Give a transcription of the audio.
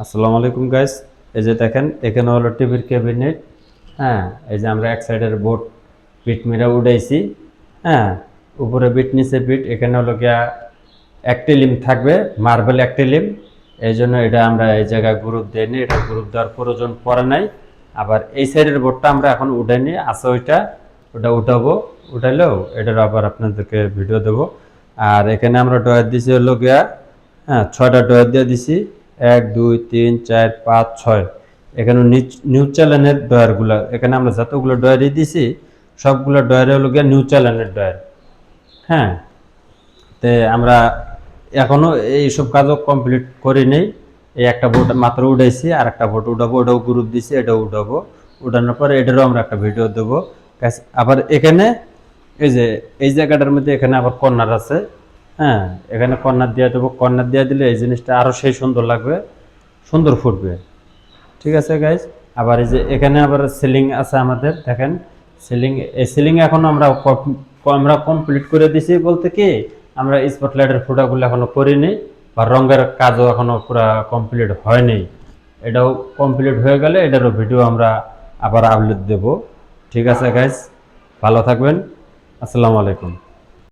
আসসালামু আলাইকুম গাইস। এই যে দেখেন এখানে হলো টিভির ক্যাবিনেট। হ্যাঁ, এই যে আমরা এক সাইডের বোর্ড বিট মিরা উঠাইছি। হ্যাঁ, উপরে বিট নিচে বিট, এখানে হলো গিয়া একটি লিম থাকবে, মার্বেল একটি লিম। এই জন্য এটা আমরা এই জায়গায় গ্রুপ দিইনি, এটা গ্রুপ দেওয়ার প্রয়োজন পড়ে নাই। আবার এই সাইডের বোর্ডটা আমরা এখন উঠাইনি, আছে ওটা উঠাবো। উঠাইলেও এটার আবার আপনাদেরকে ভিডিও দেবো। আর এখানে আমরা ডয়ার দিছি হলো গিয়া, হ্যাঁ, 6টা ডয়ার দিয়ে দিছি। 1 2 3 4 5 6। এখানে নিউজ চ্যানেলের ডয়ারগুলো, এখানে আমরা যতগুলো ডয়ারই দিছি সবগুলো ডয়ারে হলো গিয়া নিউজ চ্যানেলের ডয়ার। হ্যাঁ, তে আমরা এখনো এইসব কাজও কমপ্লিট করি নেই। এই একটা বোর্ড মাত্র উঠাইছি, আর একটা বোর্ড উঠাবো, ওটাও গ্রুপ দিছি, এটাও উঠাবো। উঠানোর পরে এটারও আমরা একটা ভিডিও দেবো। আবার এখানে এই যে এই জায়গাটার মধ্যে এখানে আবার কর্নার আছে। হ্যাঁ, এখানে কর্নার দিয়ে দেবো। কর্নার দিয়ে দিলে এই জিনিসটা আরও সেই সুন্দর লাগবে, সুন্দর ফুটবে। ঠিক আছে গাইজ। আবার এই যে এখানে আবার সিলিং আছে আমাদের, দেখেন সিলিং। এই সিলিং এখন আমরা কমপ্লিট করে দিছি বলতে কি, আমরা স্পটলাইটের ফুটাগুলো এখনো করিনি, বা রঙের কাজও এখনো পুরো কমপ্লিট হয়নি। এটাও কমপ্লিট হয়ে গেলে এটারও ভিডিও আমরা আবার আপলোড দেব। ঠিক আছে গাইজ, ভালো থাকবেন। আসসালামু আলাইকুম।